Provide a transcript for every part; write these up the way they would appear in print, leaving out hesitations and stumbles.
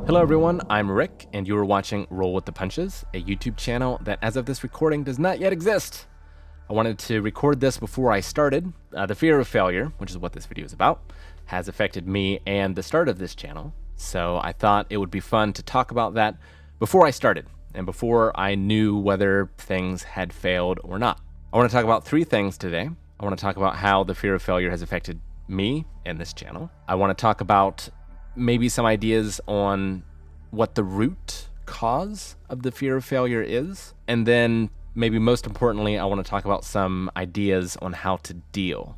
Hello everyone, I'm Rick, and you are watching Roll with the Punches, a YouTube channel that as of this recording does not yet exist. I wanted to record this before I started. The fear of failure, which is what this video is about, has affected me and the start of this channel, so I thought it would be fun to talk about that before I started, and before I knew whether things had failed or not. I want to talk about three things today. I want to talk about how the fear of failure has affected me and this channel. I want to talk about maybe some ideas on what the root cause of the fear of failure is. And then maybe most importantly, I want to talk about some ideas on how to deal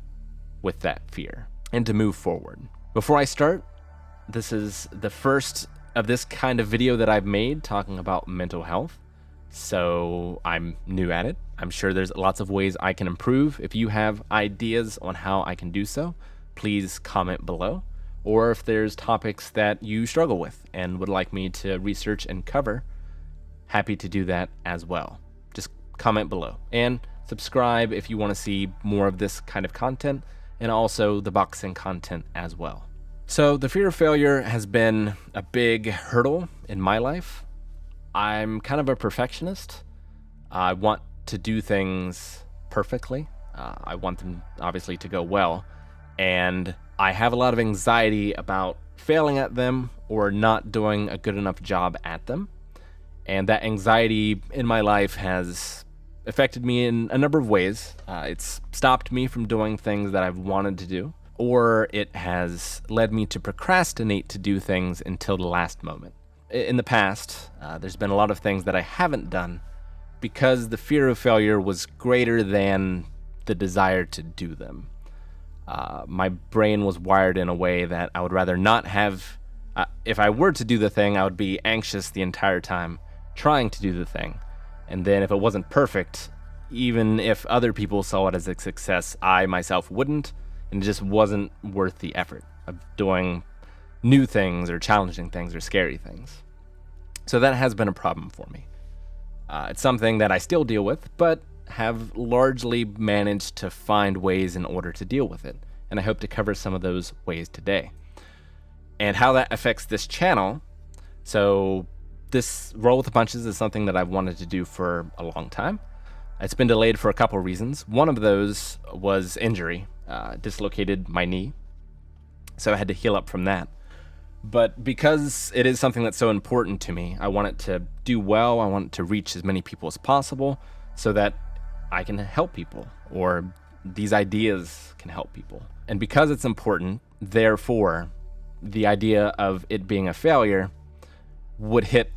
with that fear and to move forward. Before I start, this is the first of this kind of video that I've made talking about mental health. So I'm new at it. I'm sure there's lots of ways I can improve. If you have ideas on how I can do so, please comment below. Or if there's topics that you struggle with and would like me to research and cover, happy to do that as well. Just comment below and subscribe if you want to see more of this kind of content, and also the boxing content as well. So the fear of failure has been a big hurdle in my life. I'm kind of a perfectionist. I want to do things perfectly. I want them obviously to go well, and I have a lot of anxiety about failing at them or not doing a good enough job at them. And that anxiety in my life has affected me in a number of ways. It's stopped me from doing things that I've wanted to do, or it has led me to procrastinate to do things until the last moment. In the past, there's been a lot of things that I haven't done because the fear of failure was greater than the desire to do them. My brain was wired in a way that I would rather not have. If I were to do the thing, I would be anxious the entire time trying to do the thing. And then if it wasn't perfect, even if other people saw it as a success, I myself wouldn't. And it just wasn't worth the effort of doing new things or challenging things or scary things. So that has been a problem for me. It's something that I still deal with, but have largely managed to find ways in order to deal with it. And I hope to cover some of those ways today. And how that affects this channel. So this Roll with the Punches is something that I've wanted to do for a long time. It's been delayed for a couple reasons. One of those was injury, dislocated my knee. So I had to heal up from that. But because it is something that's so important to me, I want it to do well. I want it to reach as many people as possible so that I can help people, or these ideas can help people. And because it's important, therefore, the idea of it being a failure would hit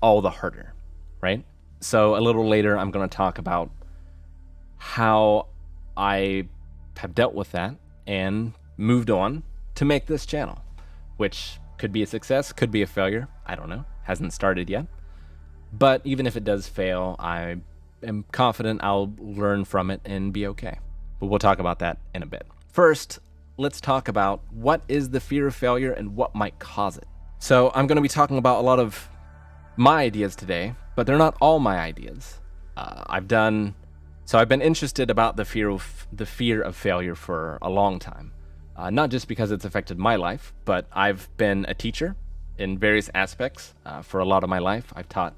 all the harder, right? So a little later, I'm going to talk about how I have dealt with that and moved on to make this channel, which could be a success, could be a failure. I don't know. Hasn't started yet. But even if it does fail, I am confident I'll learn from it and be okay. But we'll talk about that in a bit. First, let's talk about what is the fear of failure and what might cause it. So I'm going to be talking about a lot of my ideas today, but they're not all my ideas. I've been interested about the fear of failure for a long time. Not just because it's affected my life, but I've been a teacher in various aspects for a lot of my life. I've taught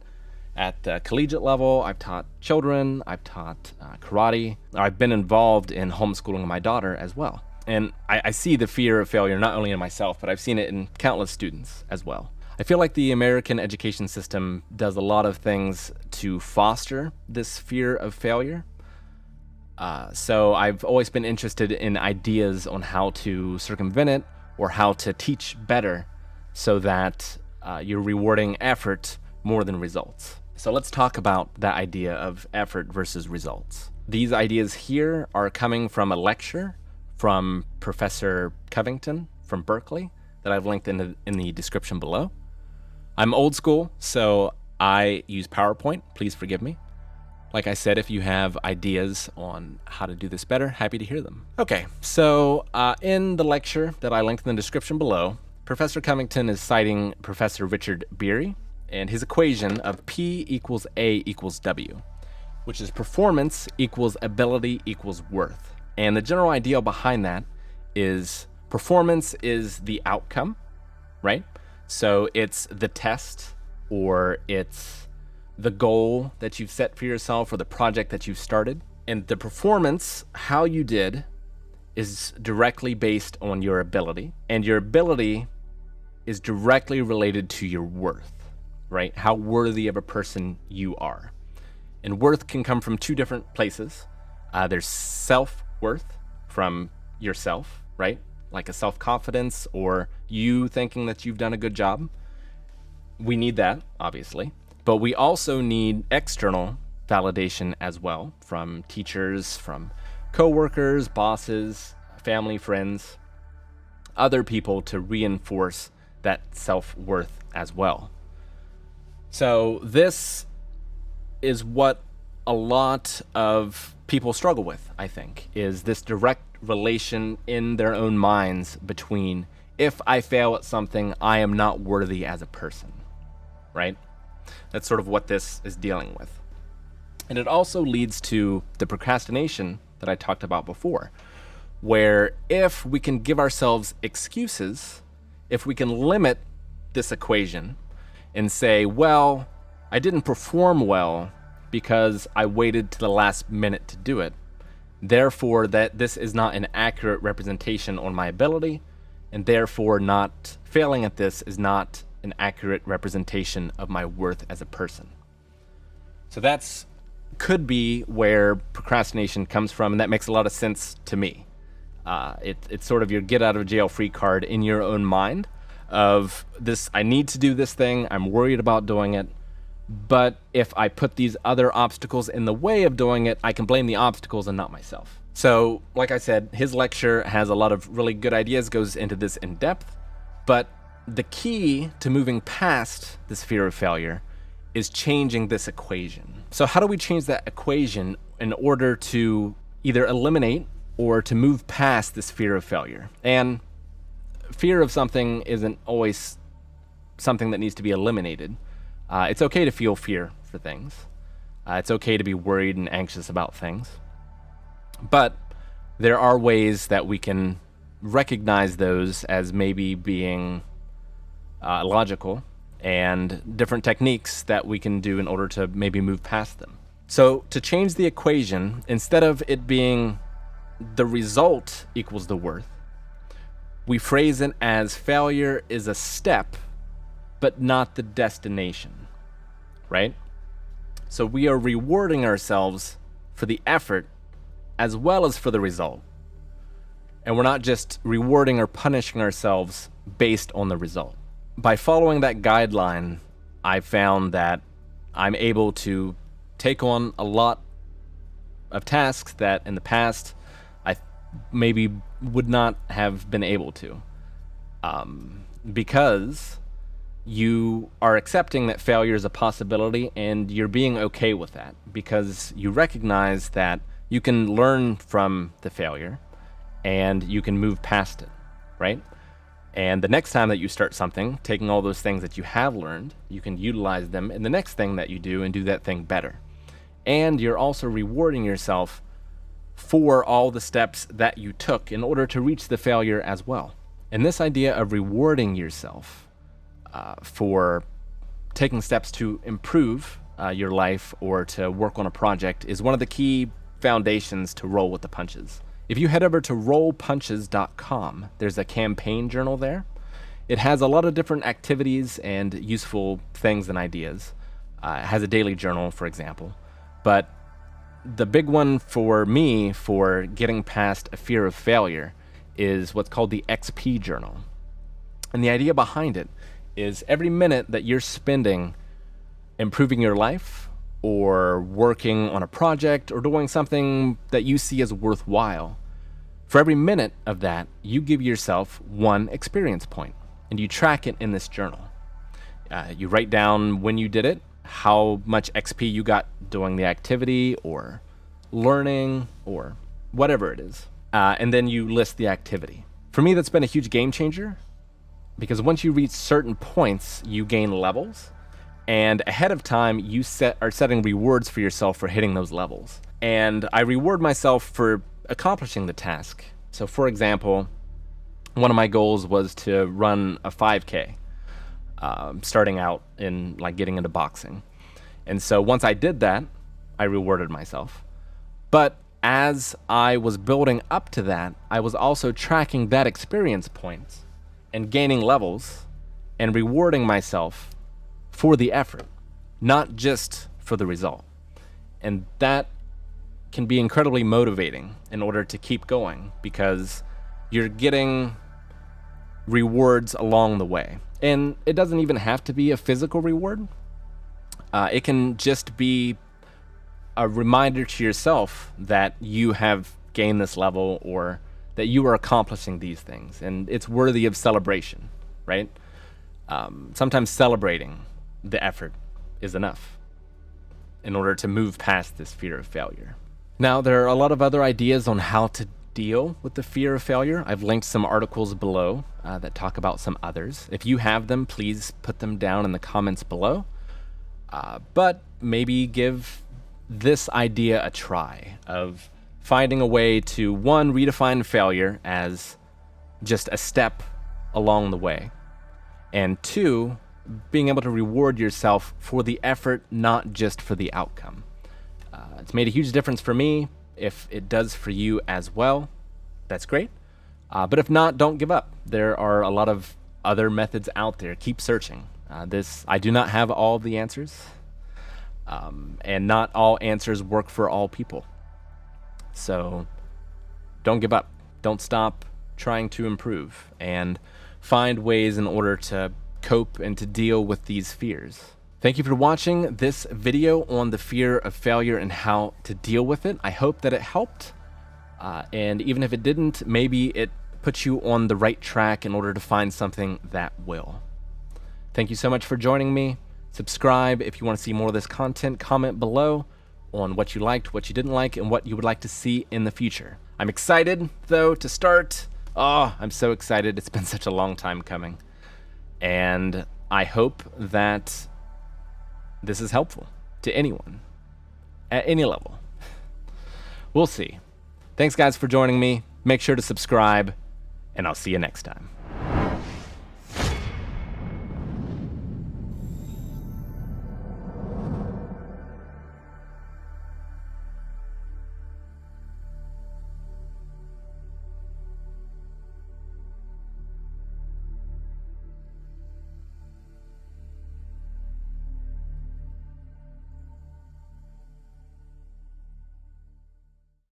at the collegiate level, I've taught children, I've taught karate. I've been involved in homeschooling my daughter as well. And I see the fear of failure not only in myself, but I've seen it in countless students as well. I feel like the American education system does a lot of things to foster this fear of failure. So I've always been interested in ideas on how to circumvent it or how to teach better so that you're rewarding effort more than results. So let's talk about that idea of effort versus results. These ideas here are coming from a lecture from Professor Covington from Berkeley that I've linked in the description below. I'm old school, so I use PowerPoint. Please forgive me. Like I said, if you have ideas on how to do this better, happy to hear them. Okay, so in the lecture that I linked in the description below, Professor Covington is citing Professor Richard Beery and his equation of P equals A equals W, which is performance equals ability equals worth. And the general idea behind that is performance is the outcome, right? So it's the test, or it's the goal that you've set for yourself, or the project that you've started. And the performance, how you did, is directly based on your ability. And your ability is directly related to your worth, right? How worthy of a person you are. And worth can come from two different places. There's self-worth from yourself, right? Like a self-confidence, or you thinking that you've done a good job. We need that, obviously. But we also need external validation as well, from teachers, from coworkers, bosses, family, friends, other people, to reinforce that self-worth as well. So this is what a lot of people struggle with, I think, is this direct relation in their own minds between, if I fail at something, I am not worthy as a person, right? That's sort of what this is dealing with. And it also leads to the procrastination that I talked about before, where if we can give ourselves excuses, if we can limit this equation and say, well, I didn't perform well because I waited to the last minute to do it, therefore that this is not an accurate representation on my ability, and therefore not failing at this is not an accurate representation of my worth as a person. So that's could be where procrastination comes from, and that makes a lot of sense to me. It's sort of your get out of jail free card in your own mind of this, I need to do this thing, I'm worried about doing it, but if I put these other obstacles in the way of doing it, I can blame the obstacles and not myself. So, like I said, his lecture has a lot of really good ideas, goes into this in depth, but the key to moving past this fear of failure is changing this equation. So how do we change that equation in order to either eliminate or to move past this fear of failure? And fear of something isn't always something that needs to be eliminated. It's okay to feel fear for things. It's okay to be worried and anxious about things. But there are ways that we can recognize those as maybe being logical, and different techniques that we can do in order to maybe move past them. So to change the equation, instead of it being the result equals the worth, we phrase it as failure is a step, but not the destination, right? So we are rewarding ourselves for the effort as well as for the result. And we're not just rewarding or punishing ourselves based on the result. By following that guideline, I found that I'm able to take on a lot of tasks that in the past I maybe would not have been able to, because you are accepting that failure is a possibility and you're being okay with that, because you recognize that you can learn from the failure and you can move past it, right? And the next time that you start something, taking all those things that you have learned, you can utilize them in the next thing that you do and do that thing better. And you're also rewarding yourself for all the steps that you took in order to reach the failure as well. And this idea of rewarding yourself for taking steps to improve your life or to work on a project is one of the key foundations to roll with the punches. If you head over to rollpunches.com, there's a campaign journal there. It has a lot of different activities and useful things and ideas. It has a daily journal, for example. But the big one for me for getting past a fear of failure is what's called the XP journal. And the idea behind it is every minute that you're spending improving your life, or working on a project, or doing something that you see as worthwhile, for every minute of that, you give yourself one experience point, and you track it in this journal. You write down when you did it, how much XP you got doing the activity, or learning, or whatever it is. And then you list the activity. For me, that's been a huge game changer, because once you reach certain points, you gain levels. And ahead of time, you are setting rewards for yourself for hitting those levels. And I reward myself for accomplishing the task. So for example, one of my goals was to run a 5K. starting out in like getting into boxing. And so once I did that, I rewarded myself. But as I was building up to that, I was also tracking that experience points and gaining levels and rewarding myself for the effort, not just for the result. And that can be incredibly motivating in order to keep going, because you're getting rewards along the way. And it doesn't even have to be a physical reward. It can just be a reminder to yourself that you have gained this level, or that you are accomplishing these things, and it's worthy of celebration, right? Sometimes celebrating the effort is enough in order to move past this fear of failure. Now, there are a lot of other ideas on how to deal with the fear of failure. I've linked some articles below that talk about some others. If you have them, please put them down in the comments below. But maybe give this idea a try of finding a way to, one, redefine failure as just a step along the way, and two, being able to reward yourself for the effort, not just for the outcome. It's made a huge difference for me. If it does for you as well, that's great. But if not, don't give up. There are a lot of other methods out there. Keep searching. I do not have all the answers. And not all answers work for all people. So don't give up. Don't stop trying to improve, and find ways in order to cope and to deal with these fears. Thank you for watching this video on the fear of failure and how to deal with it. I hope that it helped. And even if it didn't, maybe it puts you on the right track in order to find something that will. Thank you so much for joining me. Subscribe if you want to see more of this content. Comment below on what you liked, what you didn't like, and what you would like to see in the future. I'm excited, though, to start. Oh, I'm so excited. It's been such a long time coming. And I hope that this is helpful to anyone at any level. We'll see. Thanks, guys, for joining me. Make sure to subscribe, and I'll see you next time.